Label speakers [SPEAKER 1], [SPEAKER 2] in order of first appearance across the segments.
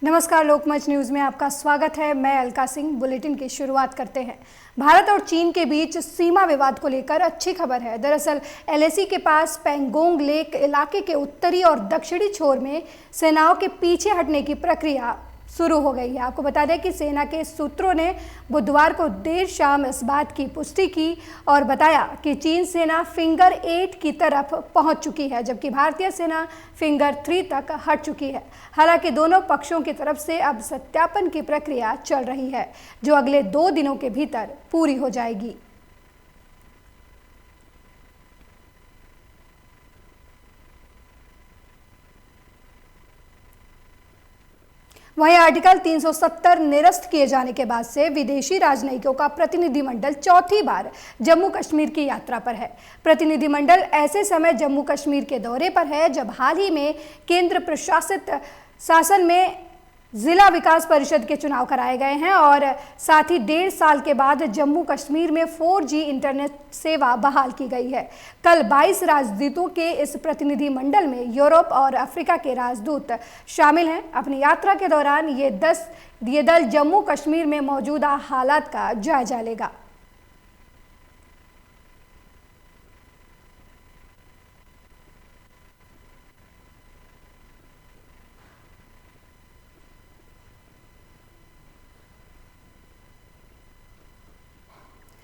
[SPEAKER 1] नमस्कार, लोकमंच न्यूज में आपका स्वागत है। मैं अलका सिंह। बुलेटिन की शुरुआत करते हैं। भारत और चीन के बीच सीमा विवाद को लेकर अच्छी खबर है। दरअसल एलएसी के पास पेंगोंग लेक इलाके के उत्तरी और दक्षिणी छोर में सेनाओं के पीछे हटने की प्रक्रिया शुरू हो गई है। आपको बता दें कि सेना के सूत्रों ने बुधवार को देर शाम इस बात की पुष्टि की और बताया कि चीन सेना फिंगर 8 की तरफ पहुंच चुकी है, जबकि भारतीय सेना फिंगर 3 तक हट चुकी है। हालांकि दोनों पक्षों की तरफ से अब सत्यापन की प्रक्रिया चल रही है, जो अगले 2 दिनों के भीतर पूरी हो जाएगी। वहीं आर्टिकल 370 निरस्त किए जाने के बाद से विदेशी राजनयिकों का प्रतिनिधिमंडल चौथी बार जम्मू कश्मीर की यात्रा पर है। प्रतिनिधिमंडल ऐसे समय जम्मू कश्मीर के दौरे पर है जब हाल ही में केंद्र प्रशासित शासन में जिला विकास परिषद के चुनाव कराए गए हैं और साथ ही 1.5 साल के बाद जम्मू कश्मीर में 4G इंटरनेट सेवा बहाल की गई है। कल 22 राजदूतों के इस प्रतिनिधि मंडल में यूरोप और अफ्रीका के राजदूत शामिल हैं। अपनी यात्रा के दौरान ये दल जम्मू कश्मीर में मौजूदा हालात का जायजा लेगा।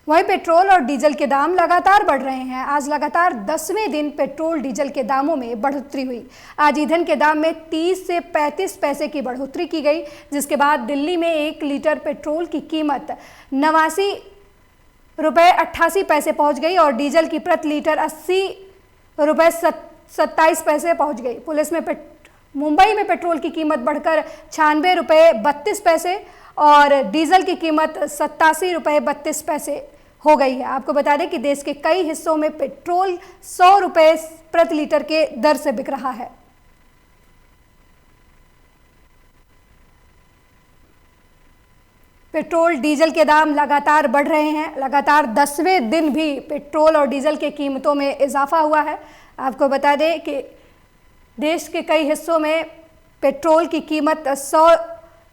[SPEAKER 1] वहीं पेट्रोल और डीजल के दाम लगातार बढ़ रहे हैं। आज लगातार 10वें दिन पेट्रोल डीजल के दामों में बढ़ोतरी हुई। आज ईंधन के दाम में 30 से 35 पैसे की बढ़ोतरी की गई, जिसके बाद दिल्ली में 1 लीटर पेट्रोल की कीमत 89 रुपये 88 पैसे पहुंच गई और डीजल की प्रति लीटर 80 रुपये 27 पैसे पहुंच गई। पुलिस में मुंबई में पेट्रोल की कीमत बढ़कर 96 रुपये 32 पैसे और डीजल की कीमत 87 रुपये 32 पैसे हो गई है। आपको बता दें कि देश के कई हिस्सों में पेट्रोल 100 रुपये प्रति लीटर के दर से बिक रहा है। पेट्रोल डीजल के दाम लगातार बढ़ रहे हैं। लगातार 10वें दिन भी पेट्रोल और डीजल के कीमतों में इजाफा हुआ है। आपको बता दें कि देश के कई हिस्सों में पेट्रोल की कीमत 100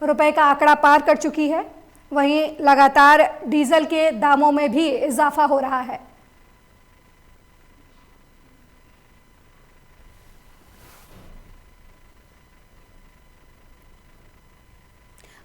[SPEAKER 1] रुपये का आंकड़ा पार कर चुकी है। वहीं लगातार डीजल के दामों में भी इजाफा हो रहा है।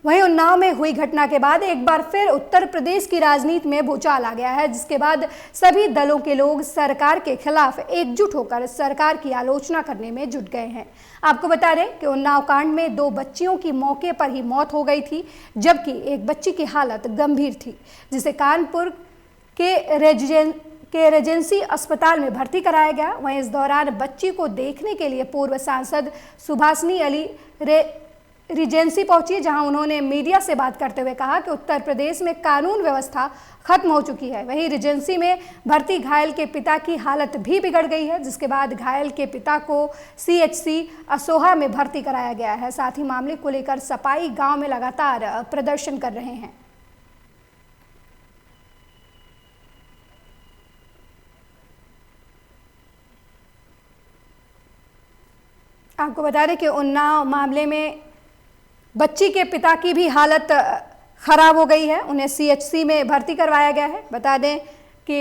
[SPEAKER 1] वहीं उन्नाव में हुई घटना के बाद एक बार फिर उत्तर प्रदेश की राजनीति में भूचाल आ गया है, जिसके बाद सभी दलों के लोग सरकार के खिलाफ एकजुट होकर सरकार की आलोचना करने में जुट गए हैं। आपको बता दें कि उन्नाव कांड में 2 बच्चियों की मौके पर ही मौत हो गई थी, जबकि एक बच्ची की हालत गंभीर थी, जिसे कानपुर के रेजेंसी अस्पताल में भर्ती कराया गया। वहीं इस दौरान बच्ची को देखने के लिए पूर्व सांसद सुभाषनी अली रिजेंसी पहुंची, जहां उन्होंने मीडिया से बात करते हुए कहा कि उत्तर प्रदेश में कानून व्यवस्था खत्म हो चुकी है। वहीं रिजेंसी में भर्ती घायल के पिता की हालत भी बिगड़ गई है, जिसके बाद घायल के पिता को CHC असोहा में भर्ती कराया गया है। साथ ही मामले को लेकर सपाई गांव में लगातार प्रदर्शन कर रहे हैं। आपको बता दें कि उन्नाव मामले में बच्ची के पिता की भी हालत खराब हो गई है। उन्हें CHC में भर्ती करवाया गया है। बता दें कि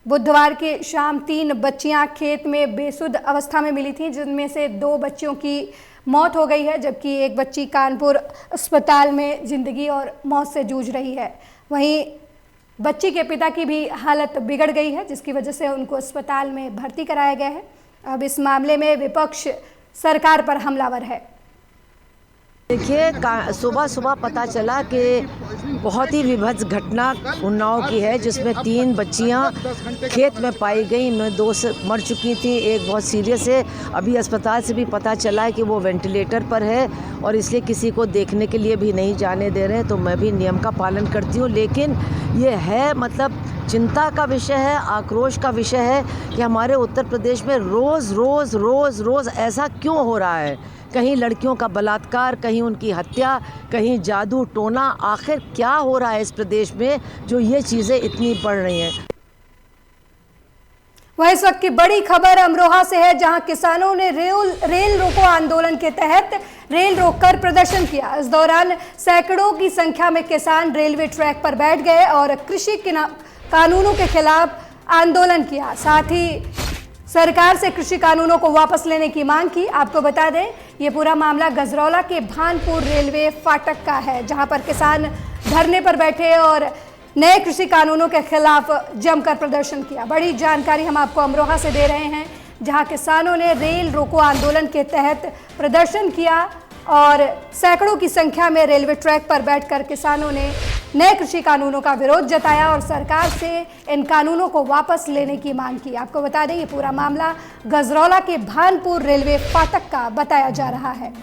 [SPEAKER 1] बुधवार की शाम 3 बच्चियां खेत में बेसुध अवस्था में मिली थीं, जिनमें से 2 बच्चियों की मौत हो गई है, जबकि एक बच्ची कानपुर अस्पताल में जिंदगी और मौत से जूझ रही है। वहीं बच्ची के पिता की भी हालत बिगड़ गई है, जिसकी वजह से उनको अस्पताल में भर्ती कराया गया है। अब इस मामले में विपक्ष सरकार पर हमलावर है।
[SPEAKER 2] देखिए, सुबह पता चला कि बहुत ही विभत्स घटना उन्नाव की है, जिसमें 3 बच्चियां खेत में पाई गई। इनमें 2 मर चुकी थी, एक बहुत सीरियस है। अभी अस्पताल से भी पता चला है कि वो वेंटिलेटर पर है और इसलिए किसी को देखने के लिए भी नहीं जाने दे रहे हैं। तो मैं भी नियम का पालन करती हूँ, लेकिन ये है मतलब चिंता का विषय है, आक्रोश का विषय है कि हमारे उत्तर प्रदेश में रोज़ ऐसा क्यों हो रहा है। कहीं लड़कियों का बलात्कार, कहीं उनकी हत्या, कहीं जादू टोना। आखिर क्या हो रहा है इस प्रदेश में जो ये चीज़ें इतनी बढ़ रही हैं।
[SPEAKER 1] वहीं इस वक्त की बड़ी खबर अमरोहा से है, जहां किसानों ने रेल रोको आंदोलन के तहत रेल रोककर प्रदर्शन किया। इस दौरान सैकड़ों की संख्या में किसान रेलवे ट्रैक पर बैठ गए और कृषि कानूनों के खिलाफ आंदोलन किया। साथ ही सरकार से कृषि कानूनों को वापस लेने की मांग की। आपको बता दें, ये पूरा मामला गजरौला के भानपुर रेलवे फाटक का है, जहां पर किसान धरने पर बैठे और नए कृषि कानूनों के खिलाफ जमकर प्रदर्शन किया। बड़ी जानकारी हम आपको अमरोहा से दे रहे हैं, जहां किसानों ने रेल रोको आंदोलन के तहत प्रदर्शन किया और सैकड़ों की संख्या में रेलवे ट्रैक पर बैठकर किसानों ने नए कृषि कानूनों का विरोध जताया और सरकार से इन कानूनों को वापस लेने की मांग की। आपको बता दें, ये पूरा मामला गजरौला के भानपुर रेलवे फाटक का बताया जा रहा है।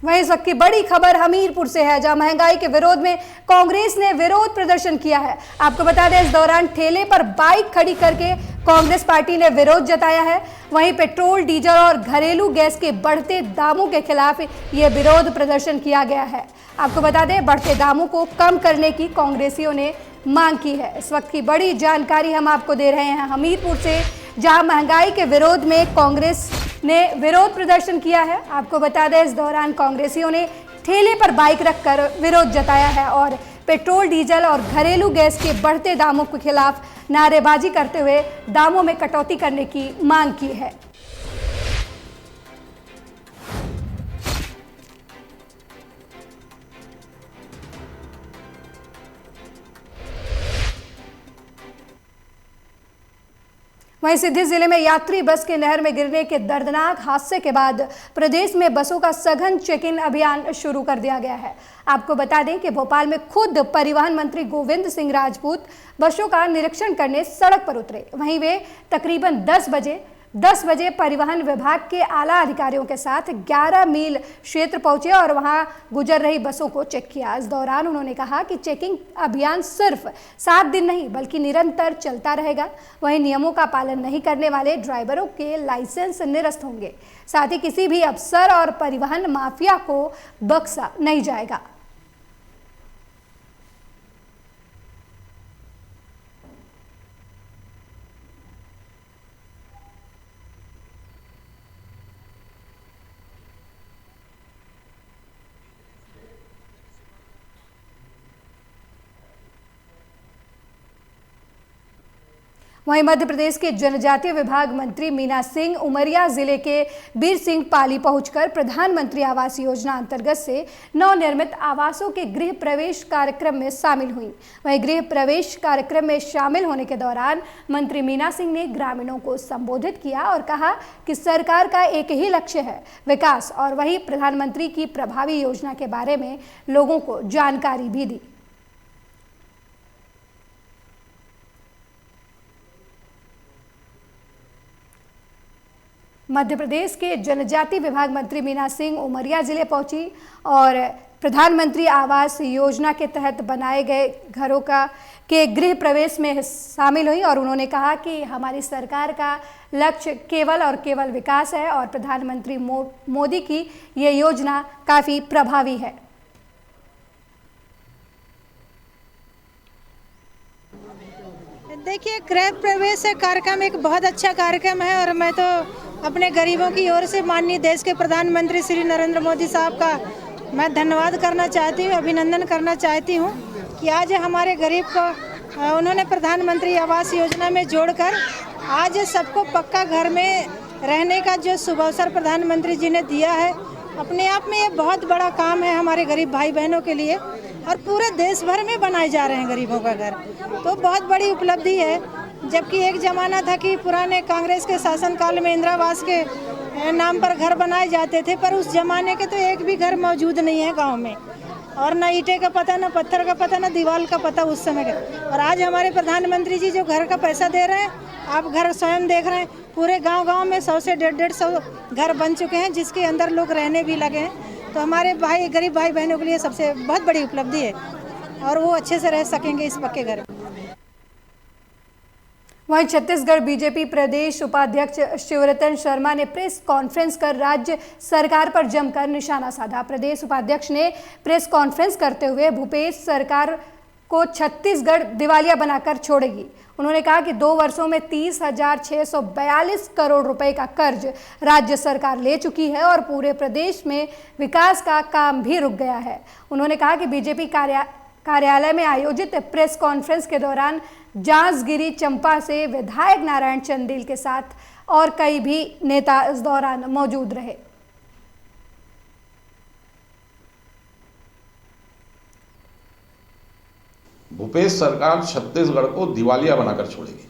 [SPEAKER 1] वहीं इस वक्त की बड़ी खबर हमीरपुर से है, जहां महंगाई के विरोध में कांग्रेस ने विरोध प्रदर्शन किया है। आपको बता दें, इस दौरान ठेले पर बाइक खड़ी करके कांग्रेस पार्टी ने विरोध जताया है। वहीं पेट्रोल, डीजल और घरेलू गैस के बढ़ते दामों के खिलाफ ये विरोध प्रदर्शन किया गया है। आपको बता दें, बढ़ते दामों को कम करने की कांग्रेसियों ने मांग की है। इस वक्त की बड़ी जानकारी हम आपको दे रहे हैं हमीरपुर से, जहां महंगाई के विरोध में कांग्रेस ने विरोध प्रदर्शन किया है। आपको बता दें, इस दौरान कांग्रेसियों ने ठेले पर बाइक रखकर विरोध जताया है और पेट्रोल, डीजल और घरेलू गैस के बढ़ते दामों के खिलाफ नारेबाजी करते हुए दामों में कटौती करने की मांग की है। वहीं सिद्धि जिले में यात्री बस के नहर में गिरने के दर्दनाक हादसे के बाद प्रदेश में बसों का सघन चेक इन अभियान शुरू कर दिया गया है। आपको बता दें कि भोपाल में खुद परिवहन मंत्री गोविंद सिंह राजपूत बसों का निरीक्षण करने सड़क पर उतरे। वहीं वे तकरीबन 10 बजे परिवहन विभाग के आला अधिकारियों के साथ 11 मील क्षेत्र पहुंचे और वहां गुजर रही बसों को चेक किया। इस दौरान उन्होंने कहा कि चेकिंग अभियान सिर्फ 7 दिन नहीं बल्कि निरंतर चलता रहेगा। वहीं नियमों का पालन नहीं करने वाले ड्राइवरों के लाइसेंस निरस्त होंगे। साथ ही किसी भी अफसर और परिवहन माफिया को बख्शा नहीं जाएगा। वहीं मध्य प्रदेश के जनजातीय विभाग मंत्री मीना सिंह उमरिया जिले के बीर सिंह पाली पहुंचकर प्रधानमंत्री आवास योजना अंतर्गत से नवनिर्मित आवासों के गृह प्रवेश कार्यक्रम में शामिल हुई। वहीं गृह प्रवेश कार्यक्रम में शामिल होने के दौरान मंत्री मीना सिंह ने ग्रामीणों को संबोधित किया और कहा कि सरकार का एक ही लक्ष्य है, विकास, और वही प्रधानमंत्री की प्रभावी योजना के बारे में लोगों को जानकारी भी दी। मध्य प्रदेश के जनजातीय विभाग मंत्री मीना सिंह उमरिया जिले पहुंची और प्रधानमंत्री आवास योजना के तहत बनाए गए घरों के गृह प्रवेश में शामिल हुई और उन्होंने कहा कि हमारी सरकार का लक्ष्य केवल और केवल विकास है और प्रधानमंत्री मोदी की ये योजना काफ़ी प्रभावी है।
[SPEAKER 3] देखिए, गृह प्रवेश कार्यक्रम एक बहुत अच्छा कार्यक्रम है और मैं तो अपने गरीबों की ओर से माननीय देश के प्रधानमंत्री श्री नरेंद्र मोदी साहब का मैं धन्यवाद करना चाहती हूँ, अभिनंदन करना चाहती हूँ कि आज हमारे गरीब को उन्होंने प्रधानमंत्री आवास योजना में जोड़कर आज सबको पक्का घर में रहने का जो शुभ अवसर प्रधानमंत्री जी ने दिया है, अपने आप में ये बहुत बड़ा काम है हमारे गरीब भाई बहनों के लिए और पूरे देश भर में बनाए जा रहे हैं गरीबों का घर, तो बहुत बड़ी उपलब्धि है। जबकि एक ज़माना था कि पुराने कांग्रेस के शासनकाल में इंदिरा आवास के नाम पर घर बनाए जाते थे, पर उस ज़माने के तो एक भी घर मौजूद नहीं है गांव में, और न ईंटे का पता, न पत्थर का पता, न दीवार का पता उस समय का। और आज हमारे प्रधानमंत्री जी जो घर का पैसा दे रहे हैं, आप घर स्वयं देख रहे हैं, पूरे गांव में 100 से 150 घर बन चुके हैं जिसके अंदर लोग रहने भी लगे हैं। तो हमारे गरीब भाई बहनों के लिए सबसे बहुत बड़ी उपलब्धि है और वो अच्छे से रह सकेंगे इस पक्के घर में।
[SPEAKER 1] वहीं छत्तीसगढ़ बीजेपी प्रदेश उपाध्यक्ष शिवरतन शर्मा ने प्रेस कॉन्फ्रेंस कर राज्य सरकार पर जमकर निशाना साधा। प्रदेश उपाध्यक्ष ने प्रेस कॉन्फ्रेंस करते हुए भूपेश सरकार को छत्तीसगढ़ दिवालिया बनाकर छोड़ेगी। उन्होंने कहा कि 2 वर्षों में 30,642 करोड़ रुपए का कर्ज राज्य सरकार ले चुकी है और पूरे प्रदेश में विकास का काम भी रुक गया है। उन्होंने कहा कि बीजेपी कार्यालय में आयोजित प्रेस कॉन्फ्रेंस के दौरान जांजगीरी चंपा से विधायक नारायण चंदेल के साथ और कई भी नेता इस दौरान मौजूद रहे।
[SPEAKER 4] भूपेश सरकार छत्तीसगढ़ को दिवालिया बनाकर छोड़ेगी।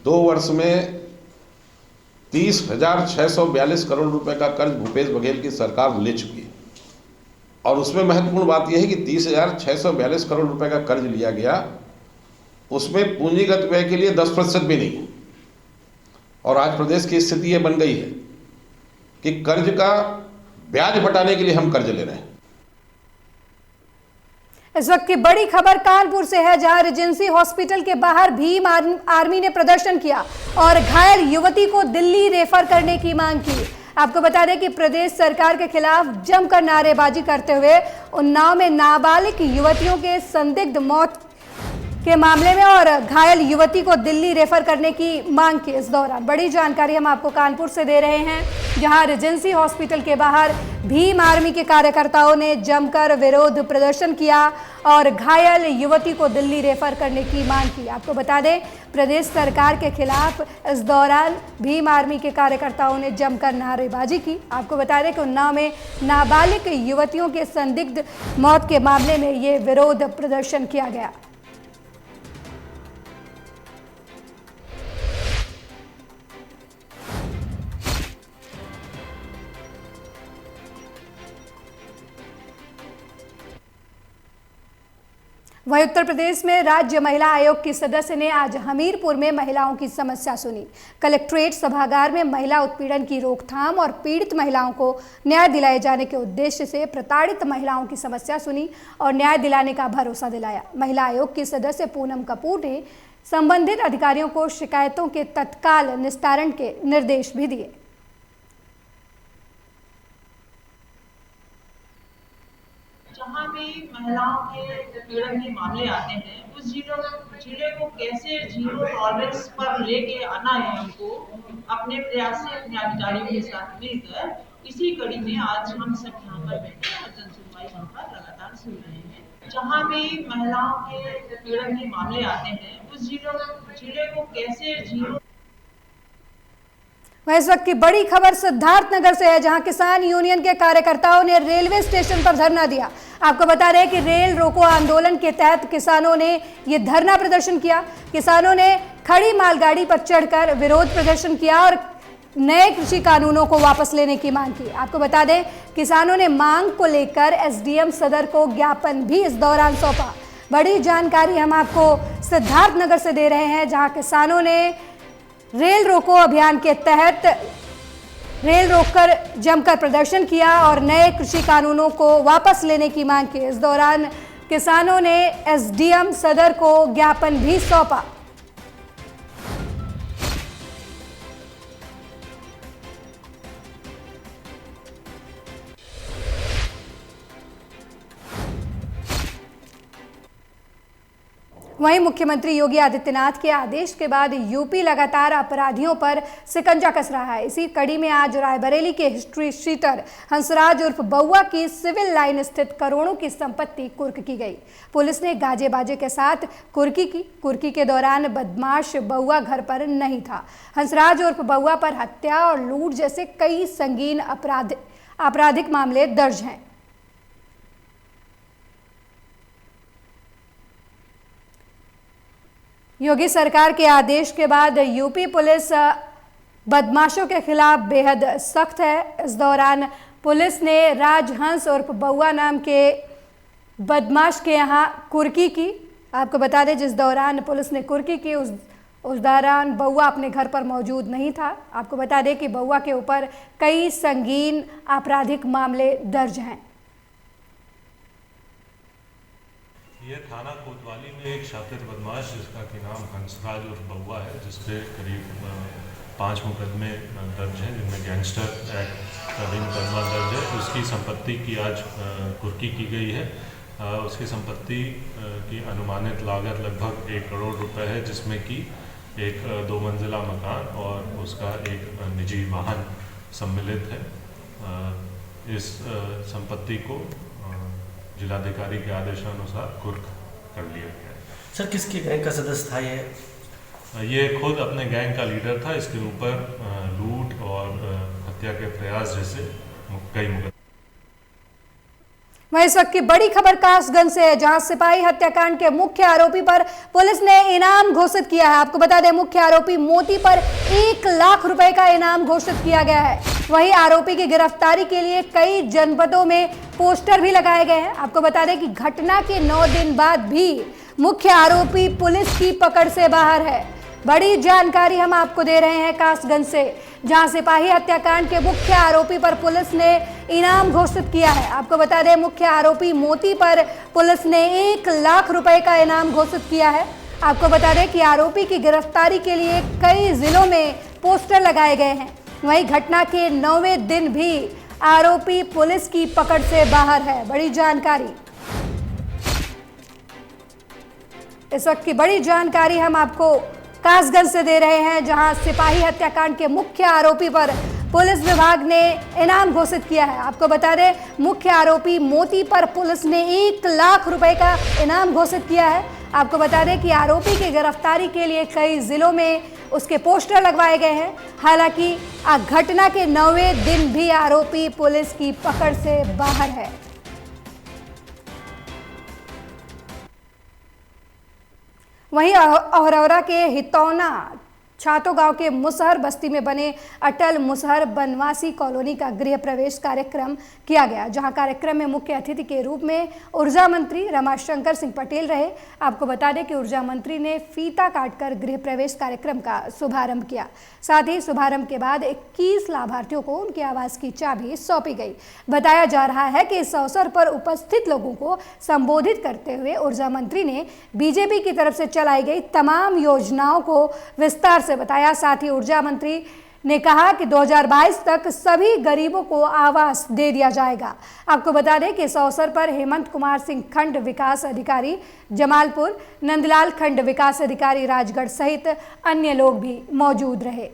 [SPEAKER 4] 2 वर्ष में 30,642 करोड़ रुपए का कर्ज भूपेश बघेल की सरकार ले चुकी है और उसमें महत्वपूर्ण बात यह है कि 30,642 करोड़ रुपए का कर्ज लिया गया, उसमें पूंजीगत व्यय के लिए 10% भी नहीं है। और आज प्रदेश की स्थिति यह बन गई है कि कर्ज का ब्याज घटाने के लिए हम कर्ज ले रहे हैं।
[SPEAKER 1] इस वक्त की बड़ी खबर कानपुर से है, जहां रेजेंसी हॉस्पिटल के बाहर भीम आर्मी ने प्रदर्शन किया और घायल युवती को दिल्ली रेफर करने की मांग की। आपको बता दें कि प्रदेश सरकार के खिलाफ जमकर नारेबाजी करते हुए उन्नाव में नाबालिग युवतियों के संदिग्ध मौत के मामले में और घायल युवती को दिल्ली रेफर करने की मांग की। इस दौरान बड़ी जानकारी हम आपको कानपुर से दे रहे हैं, जहां रेजेंसी हॉस्पिटल के बाहर भीम आर्मी के कार्यकर्ताओं ने जमकर विरोध प्रदर्शन किया और घायल युवती को दिल्ली रेफर करने की मांग की। आपको बता दें, प्रदेश सरकार के खिलाफ इस दौरान भीम आर्मी के कार्यकर्ताओं ने जमकर नारेबाजी की। आपको बता दें कि उन्नाव में नाबालिग युवतियों के संदिग्ध मौत के मामले में ये विरोध प्रदर्शन किया गया। वहीं उत्तर प्रदेश में राज्य महिला आयोग की सदस्य ने आज हमीरपुर में महिलाओं की समस्या सुनी। कलेक्ट्रेट सभागार में महिला उत्पीड़न की रोकथाम और पीड़ित महिलाओं को न्याय दिलाए जाने के उद्देश्य से प्रताड़ित महिलाओं की समस्या सुनी और न्याय दिलाने का भरोसा दिलाया। महिला आयोग की सदस्य पूनम कपूर ने संबंधित अधिकारियों को शिकायतों के तत्काल निस्तारण के निर्देश भी दिए।
[SPEAKER 5] जहाँ भी महिलाओं के उत्पीड़न के मामले आते हैं, उस जिले को कैसे जीरो टॉलरेंस पर लेके आना है हमको अपने प्रयास से अपने अधिकारियों के साथ मिलकर। इसी कड़ी में आज हम सब यहाँ पर बैठे और जन सुनवाई हम पर लगातार सुन रहे हैं। जहाँ भी महिलाओं के उत्पीड़न के मामले आते हैं, उस जिले को कैसे जीरो।
[SPEAKER 1] इस वक्त की बड़ी खबर सिद्धार्थनगर से है, जहां किसान यूनियन के कार्यकर्ताओं ने रेलवे स्टेशन पर धरना दिया। आपको बता रहे हैं कि रेल रोको आंदोलन के तहत किसानों ने ये धरना प्रदर्शन किया। किसानों ने खड़ी मालगाड़ी पर चढ़कर विरोध प्रदर्शन किया और नए कृषि कानूनों को वापस लेने की मांग की। आपको बता दें, किसानों ने मांग को लेकर एसडीएम सदर को ज्ञापन भी इस दौरान सौंपा। बड़ी जानकारी हम आपको सिद्धार्थनगर से दे रहे हैं, जहां किसानों ने रेल रोको अभियान के तहत रेल रोककर जमकर प्रदर्शन किया और नए कृषि कानूनों को वापस लेने की मांग की। इस दौरान किसानों ने एसडीएम सदर को ज्ञापन भी सौंपा। वहीं मुख्यमंत्री योगी आदित्यनाथ के आदेश के बाद यूपी लगातार अपराधियों पर शिकंजा कस रहा है। इसी कड़ी में आज रायबरेली के हिस्ट्री शीटर हंसराज उर्फ बउआ की सिविल लाइन स्थित करोड़ों की संपत्ति कुर्क की गई। पुलिस ने गाजे बाजे के साथ कुर्की की। कुर्की के दौरान बदमाश बउआ घर पर नहीं था। हंसराज उर्फ बउआ पर हत्या और लूट जैसे कई संगीन आपराधिक मामले दर्ज हैं। योगी सरकार के आदेश के बाद यूपी पुलिस बदमाशों के खिलाफ बेहद सख्त है। इस दौरान पुलिस ने राजहंस उर्फ बउआ नाम के बदमाश के यहाँ कुर्की की। आपको बता दें, जिस दौरान पुलिस ने कुर्की की उस दौरान बउआ अपने घर पर मौजूद नहीं था। आपको बता दें कि बउआ के ऊपर कई संगीन आपराधिक मामले दर्ज हैं।
[SPEAKER 6] ये थाना कोतवाली में एक शातिर बदमाश जिसका कि नाम हंसराज उर्फ बउआ है, जिसपे करीब 5 मुकदमे दर्ज हैं, जिनमें गैंगस्टर एक्ट का भी मुकदमा दर्ज है। उसकी संपत्ति की आज कुर्की की गई है उसकी संपत्ति की अनुमानित लागत लगभग 1 करोड़ रुपए है, जिसमें कि एक 2 मंजिला मकान और उसका एक निजी वाहन सम्मिलित है। इस संपत्ति को जिलाधिकारी के आदेशानुसार कुर्क कर लिया गया है।
[SPEAKER 7] सर, किसके गैंग का सदस्य था
[SPEAKER 6] ये खुद अपने गैंग का लीडर था। इसके ऊपर लूट और हत्या के प्रयास जैसे कई मुकदमे।
[SPEAKER 1] वहीं इस वक्त की बड़ी खबर कासगंज से है, जहां सिपाही हत्याकांड के मुख्य आरोपी पर पुलिस ने इनाम घोषित किया है। आपको बता दें, मुख्य आरोपी मोती पर 1 लाख रुपए का इनाम घोषित किया गया है। वहीं आरोपी की गिरफ्तारी के लिए कई जनपदों में पोस्टर भी लगाए गए हैं। आपको बता दें कि घटना के 9 दिन बाद भी मुख्य आरोपी पुलिस की पकड़ से बाहर है। बड़ी जानकारी हम आपको दे रहे हैं कासगंज से, जहां सिपाही हत्याकांड के मुख्य आरोपी पर पुलिस ने इनाम घोषित किया है। आपको बता दें, मुख्य आरोपी मोती पर पुलिस ने 1 लाख रुपए का इनाम घोषित किया है। आपको बता दें कि आरोपी की गिरफ्तारी के लिए कई जिलों में पोस्टर लगाए गए हैं। वहीं घटना के 9वें दिन भी आरोपी पुलिस की पकड़ से बाहर है। बड़ी जानकारी, इस वक्त की बड़ी जानकारी हम आपको कासगंज से दे रहे हैं, जहां सिपाही हत्याकांड के मुख्य आरोपी पर पुलिस विभाग ने इनाम घोषित किया है। आपको बता दें, मुख्य आरोपी मोती पर पुलिस ने 1 लाख रुपए का इनाम घोषित किया है। आपको बता दें कि आरोपी की गिरफ्तारी के लिए कई जिलों में उसके पोस्टर लगवाए गए हैं। हालांकि घटना के 9वें दिन भी आरोपी पुलिस की पकड़ से बाहर है। वहीं अहरौरा के हितौना छातो गांव के मुसहर बस्ती में बने अटल मुसहर बनवासी कॉलोनी का गृह प्रवेश कार्यक्रम किया गया, जहां कार्यक्रम में मुख्य अतिथि के रूप में ऊर्जा मंत्री रमाशंकर सिंह पटेल रहे। आपको बता दें कि ऊर्जा मंत्री ने फीता काटकर गृह प्रवेश कार्यक्रम का शुभारंभ किया। साथ ही शुभारंभ के बाद 21 लाभार्थियों को उनके आवास की चाबी सौंपी गई। बताया जा रहा है कि इस अवसर पर उपस्थित लोगों को संबोधित करते हुए ऊर्जा मंत्री ने बीजेपी की तरफ से चलाई गई तमाम योजनाओं को विस्तार से बताया। साथ ही ऊर्जा मंत्री ने कहा कि 2022 तक सभी गरीबों को आवास दे दिया जाएगा। आपको बता दें कि इस अवसर पर हेमंत कुमार सिंह खंड विकास अधिकारी जमालपुर, नंदलाल खंड विकास अधिकारी राजगढ़ सहित अन्य लोग भी मौजूद रहे।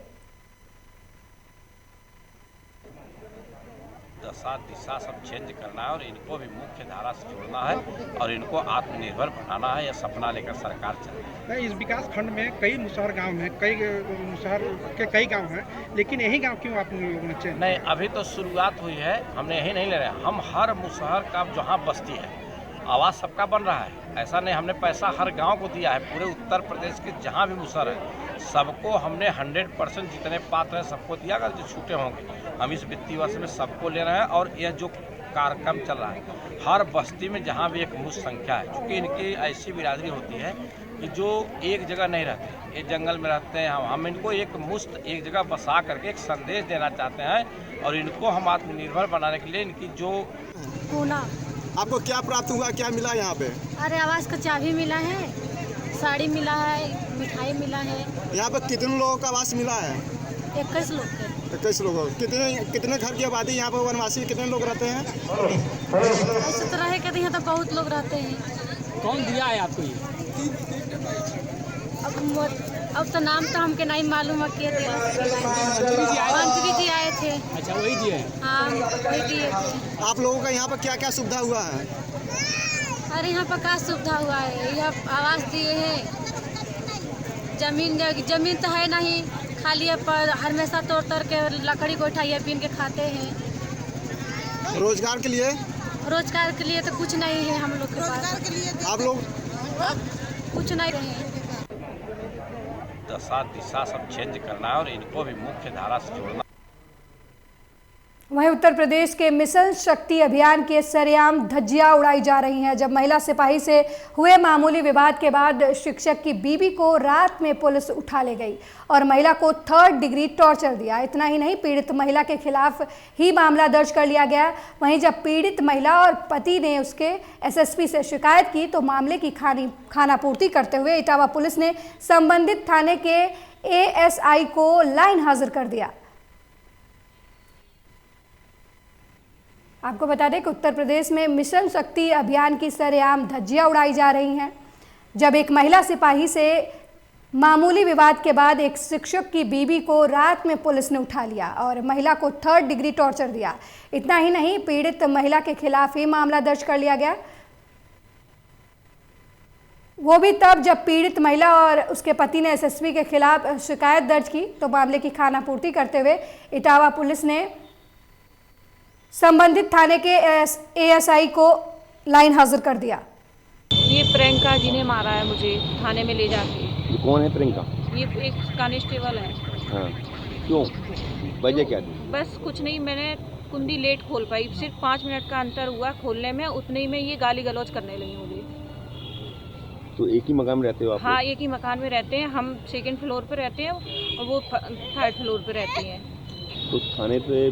[SPEAKER 8] दशा दिशा सब चेंज करना है और इनको भी मुख्य धारा से जोड़ना है और इनको आत्मनिर्भर बनाना है। यह सपना लेकर सरकार चल रही है।
[SPEAKER 9] इस विकास खंड में कई मुसहर गांव हैं, कई मुसहर के कई गांव हैं, लेकिन यही गांव क्यों आप लोगों ने चेंज?
[SPEAKER 8] नहीं, अभी तो शुरुआत हुई है, हमने यही नहीं ले रहे। हम हर मुसहर का जहाँ बस्ती है आवास सबका बन रहा है। ऐसा नहीं, हमने पैसा हर गांव को दिया है। पूरे उत्तर प्रदेश के जहां भी मुसहर है सबको हमने 100% जितने पात्र हैं सबको दिया। अगर जो छूटे होंगे हम इस वित्तीय वर्ष में सबको ले रहे हैं। और यह जो कार्यक्रम चल रहा है हर बस्ती में जहां भी एक मुश्त संख्या है, क्योंकि इनकी ऐसी बिरादरी होती है कि जो एक जगह नहीं रहते, ये जंगल में रहते हैं। हम इनको एक मुश्त एक जगह बसा करके एक संदेश देना चाहते हैं और इनको हम आत्मनिर्भर बनाने के लिए इनकी जो
[SPEAKER 10] आपको क्या प्राप्त हुआ, क्या मिला यहाँ पे?
[SPEAKER 3] अरे आवास का चाबी मिला है, साड़ी मिला है, मिठाई मिला है।
[SPEAKER 10] यहाँ पे कितने लोगों का आवास मिला है?
[SPEAKER 3] 21 लोग के।
[SPEAKER 10] 21 लोगों। कितने घर की आबादी यहाँ पे वनवासी कितने लोग रहते हैं?
[SPEAKER 3] ऐसे तो रहे कहते यहाँ तो बहुत लोग रहते हैं।
[SPEAKER 11] कौन दिया है आपको ये?
[SPEAKER 3] अब तो नाम तो हमके नहीं मालूम है के दिया। मंत्री जी आए थे।
[SPEAKER 11] अच्छा, वही दिए?
[SPEAKER 3] हाँ, वही दिए थे।
[SPEAKER 10] आप लोगों का यहाँ पर क्या क्या सुविधा हुआ है?
[SPEAKER 3] अरे यहाँ पर क्या सुविधा हुआ है? यह आवास दिए हैं, जमीन तो है नहीं, खाली पर हमेशा तोड़ के लकड़ी गोइठा ये बीन के खाते हैं।
[SPEAKER 10] रोजगार के लिए?
[SPEAKER 3] रोजगार के लिए तो कुछ नहीं है हम लोग के पास। रोजगार के लिए
[SPEAKER 10] आप लोग
[SPEAKER 3] कुछ नहीं रहे।
[SPEAKER 8] दशा दिशा सब चेंज करना है और इनको भी मुख्य धारा से जोड़ना।
[SPEAKER 1] वहीं उत्तर प्रदेश के मिशन शक्ति अभियान के सरेआम धज्जियां उड़ाई जा रही हैं, जब महिला सिपाही से हुए मामूली विवाद के बाद शिक्षक की बीवी को रात में पुलिस उठा ले गई और महिला को 3rd डिग्री टॉर्चर दिया। इतना ही नहीं, पीड़ित महिला के खिलाफ ही मामला दर्ज कर लिया गया। वहीं जब पीड़ित महिला और पति ने उसके एसएसपी से शिकायत की तो मामले की खानापूर्ति करते हुए इटावा पुलिस ने संबंधित थाने के एएसआई को लाइन हाजिर कर दिया। आपको बता दें कि उत्तर प्रदेश में मिशन शक्ति अभियान की सरेआम धज्जियां उड़ाई जा रही हैं। जब एक महिला सिपाही से मामूली विवाद के बाद एक शिक्षक की बीवी को रात में पुलिस ने उठा लिया और महिला को 3rd डिग्री टॉर्चर दिया। इतना ही नहीं, पीड़ित महिला के खिलाफ ही मामला दर्ज कर लिया गया, वो भी तब जब पीड़ित महिला और उसके पति ने एसएसपी के खिलाफ शिकायत दर्ज की। तो मामले की खानापूर्ति करते हुए इटावा पुलिस ने संबंधित थाने के एएसआई को लाइन हाजिर कर दिया।
[SPEAKER 7] ये प्रियंका जी ने मारा है मुझे थाने में ले जाके।
[SPEAKER 11] ये कौन है प्रियंका?
[SPEAKER 7] ये एक कांस्टेबल है।
[SPEAKER 11] हाँ, क्यों, वजह क्या थी?
[SPEAKER 7] बस कुछ नहीं, मैंने कुंडी लेट खोल पाई, सिर्फ 5 मिनट का अंतर हुआ खोलने में, उतने ही में ये गाली गलौज करने लगी मुझे।
[SPEAKER 11] तो एक ही मकान में रहते हो आप?
[SPEAKER 7] हाँ, एक ही मकान में रहते हैं हम, 2nd फ्लोर पे रहते हैं और वो 3rd फ्लोर पे रहती हैं।
[SPEAKER 11] तो थाने पे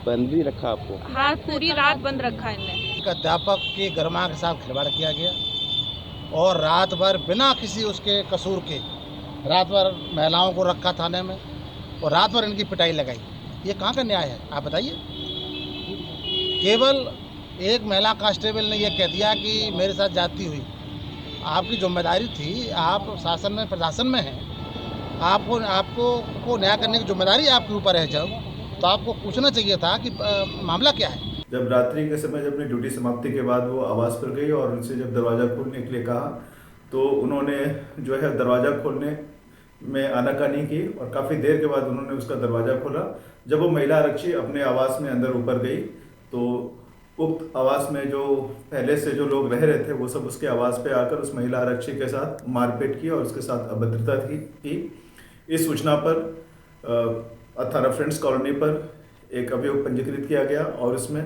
[SPEAKER 11] बंद भी रखा आपको?
[SPEAKER 7] हाँ, पूरी रात बंद रखा है इन्हें।
[SPEAKER 12] अध्यापक के गरिमा के साथ खिलवाड़ किया गया और रात भर बिना किसी उसके कसूर के रात भर महिलाओं को रखा थाने में और रात भर इनकी पिटाई लगाई। ये कहाँ का न्याय है, आप बताइए? केवल एक महिला कांस्टेबल ने यह कह दिया कि मेरे साथ जाती हुई। आपकी जिम्मेदारी थी, आप शासन में प्रशासन में हैं, आपको न्याय करने की जिम्मेदारी आपके ऊपर है। जब तो आपको पूछना चाहिए था कि मामला क्या है।
[SPEAKER 13] जब रात्रि के समय जब अपनी ड्यूटी समाप्ति के बाद वो आवास पर गई और उनसे जब दरवाज़ा खोलने के लिए कहा तो उन्होंने जो है दरवाज़ा खोलने में आनाकानी की और काफ़ी देर के बाद उन्होंने उसका दरवाज़ा खोला। जब वो महिला आरक्षी अपने आवास में अंदर ऊपर गई तो उक्त आवास में जो पहले से जो लोग रह रहे थे वो सब उसके आवास पे आकर उस महिला आरक्षी के साथ मारपीट की और उसके साथ अभद्रता की। इस सूचना पर थाना फ्रेंड्स कॉलोनी पर एक अभियोग पंजीकृत किया गया और उसमें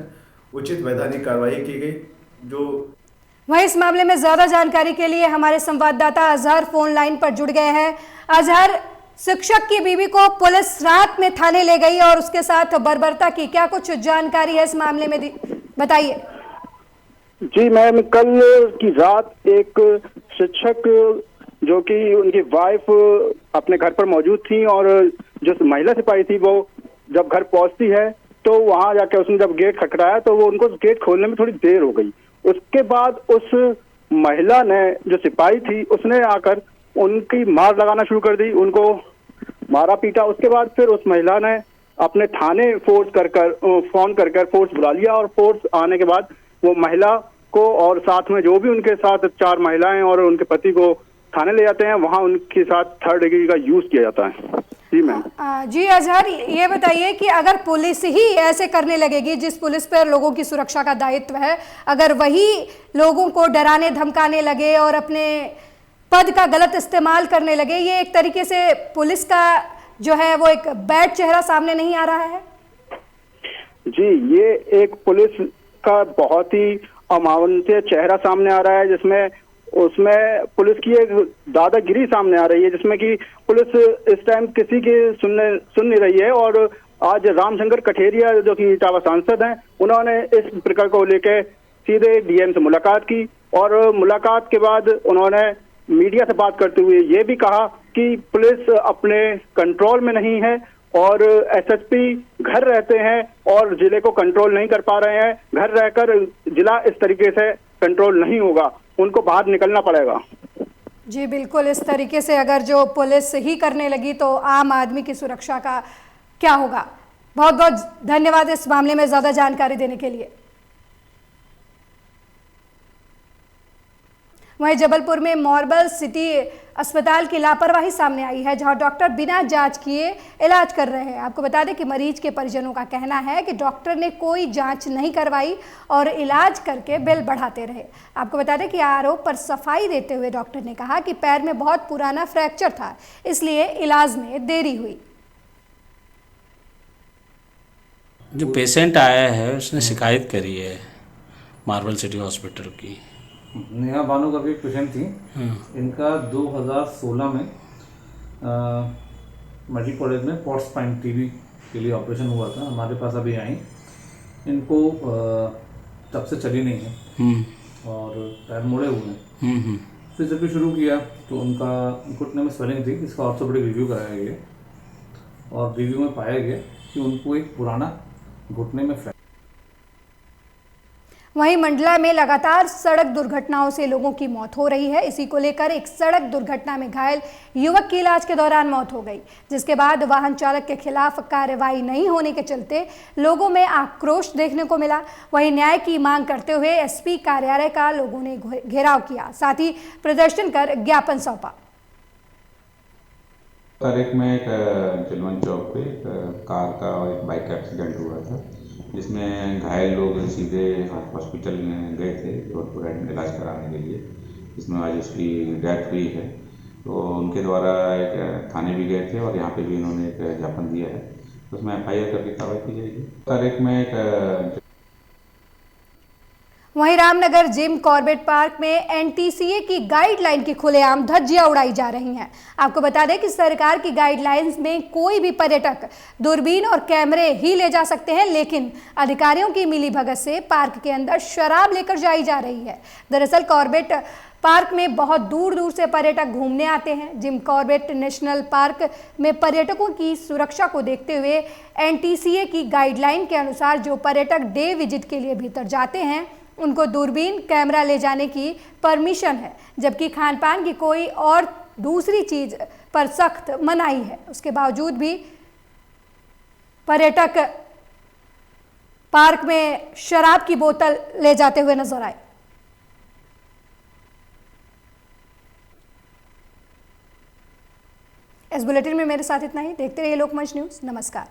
[SPEAKER 13] उचित वैधानिक कार्रवाई की गई। जो
[SPEAKER 1] वहीं इस मामले में ज्यादा जानकारी के लिए हमारे संवाददाता अजहर फोन लाइन पर जुड़ गए हैं। अजहर, शिक्षक की बीवी को पुलिस रात में थाने ले गई और उसके साथ बर्बरता की, क्या कुछ जानकारी है इस मामले में, बताइए।
[SPEAKER 10] जी मैम, कल की रात एक शिक्षक जो कि उनकी वाइफ अपने घर पर मौजूद थी और जो महिला सिपाही थी वो जब घर पहुंचती है तो वहां जाके उसने जब गेट खटखटाया तो वो उनको गेट खोलने में थोड़ी देर हो गई। उसके बाद उस महिला ने, जो सिपाही थी, उसने आकर उनकी मार लगाना शुरू कर दी, उनको मारा पीटा। उसके बाद फिर उस महिला ने अपने थाने फोन कर फोर्स बुला लिया और फोर्स आने के बाद वो महिला को और साथ में जो भी उनके साथ 4 महिलाएं और उनके पति को थाने ले जाते हैं। वहां उनके साथ 3rd डिग्री का यूज किया जाता है। जी मैम।
[SPEAKER 1] जी अजहर, ये बताइए कि अगर पुलिस ही ऐसे करने लगेगी, जिस पुलिस पर लोगों की सुरक्षा का दायित्व है, अगर वही लोगों को डराने धमकाने लगे और अपने पद का गलत इस्तेमाल करने लगे, ये एक तरीके से पुलिस का जो है वो एक बैड चेहरा सामने नहीं आ रहा है?
[SPEAKER 10] जी, ये एक पुलिस का बहुत ही अमानवीय चेहरा सामने आ रहा है, जिसमें उसमें पुलिस की एक दादागिरी सामने आ रही है, जिसमें कि पुलिस इस टाइम किसी की सुन नहीं रही है। और आज रामशंकर कठेरिया जो कि इटावा सांसद हैं, उन्होंने इस प्रकार को लेकर सीधे डीएम से मुलाकात की और मुलाकात के बाद उन्होंने मीडिया से बात करते हुए ये भी कहा कि पुलिस अपने कंट्रोल में नहीं है और एसएसपी घर रहते हैं और जिले को कंट्रोल नहीं कर पा रहे हैं। घर रहकर जिला इस तरीके से कंट्रोल नहीं होगा, उनको बाहर निकलना पड़ेगा।
[SPEAKER 1] जी बिल्कुल, इस तरीके से अगर जो पुलिस ही करने लगी तो आम आदमी की सुरक्षा का क्या होगा। बहुत बहुत धन्यवाद इस मामले में ज़्यादा जानकारी देने के लिए। वहीं जबलपुर में मार्बल सिटी अस्पताल की लापरवाही सामने आई है, जहां डॉक्टर बिना जांच किए इलाज कर रहे हैं। आपको बता दें कि मरीज के परिजनों का कहना है कि डॉक्टर ने कोई जांच नहीं करवाई और इलाज करके बिल बढ़ाते रहे। आपको बता दें कि आरोप पर सफाई देते हुए डॉक्टर ने कहा कि पैर में बहुत पुराना फ्रैक्चर था, इसलिए इलाज में देरी हुई।
[SPEAKER 14] जो पेशेंट आया है उसने शिकायत करी है मार्बल सिटी हॉस्पिटल की।
[SPEAKER 15] नेहा बानो का भी एक पेशेंट थी। इनका 2016 में मेडिकल कॉलेज में पॉट स्पाइन टीबी के लिए ऑपरेशन हुआ था। हमारे पास अभी आई, इनको तब से चली नहीं है और पैर मुड़े हुए हैं। फिजियोथेरेपी शुरू किया तो उनका घुटने में स्वेलिंग थी, इसका ऑर्थोपेडिक रिव्यू कराया गया और रिव्यू में पाया गया कि उनको एक पुराना घुटने में
[SPEAKER 1] वहीं मंडला में लगातार सड़क दुर्घटनाओं से लोगों की मौत हो रही है। इसी को लेकर एक सड़क दुर्घटना में घायल युवक की इलाज के दौरान मौत हो गई, जिसके बाद वाहन चालक के खिलाफ कार्रवाई नहीं होने के चलते लोगों में आक्रोश देखने को मिला। वहीं न्याय की मांग करते हुए एसपी कार्यालय का लोगों ने घेराव किया, साथ ही प्रदर्शन कर ज्ञापन सौंपा।
[SPEAKER 16] तारीख में एक चिलवन चौक पे एक कार का और एक बाइक का एक्सीडेंट हुआ था, जिसमें घायल लोग सीधे हॉस्पिटल में गए थे जोधपुर इलाज कराने के लिए, जिसमें आज उसकी डेथ हुई है। तो उनके द्वारा एक थाने भी गए थे और यहाँ पे भी उन्होंने एक ज्ञापन दिया है, तो उसमें FIR करके कार्रवाई की जाएगी। तारीख में एक
[SPEAKER 1] वहीं रामनगर जिम कॉर्बेट पार्क में NTCA की गाइडलाइन की खुलेआम धज्जियां उड़ाई जा रही हैं। आपको बता दें कि सरकार की गाइडलाइंस में कोई भी पर्यटक दूरबीन और कैमरे ही ले जा सकते हैं, लेकिन अधिकारियों की मिलीभगत से पार्क के अंदर शराब लेकर जाई जा रही है। दरअसल कॉर्बेट पार्क में बहुत दूर दूर से पर्यटक घूमने आते हैं। जिम कॉर्बेट नेशनल पार्क में पर्यटकों की सुरक्षा को देखते हुए NTCA की गाइडलाइन के अनुसार जो पर्यटक डे विजिट के लिए भीतर जाते हैं उनको दूरबीन कैमरा ले जाने की परमिशन है, जबकि खान पान की कोई और दूसरी चीज पर सख्त मनाही है। उसके बावजूद भी पर्यटक पार्क में शराब की बोतल ले जाते हुए नजर आए। इस बुलेटिन में मेरे साथ इतना ही। देखते रहिए लोकमंच न्यूज। नमस्कार।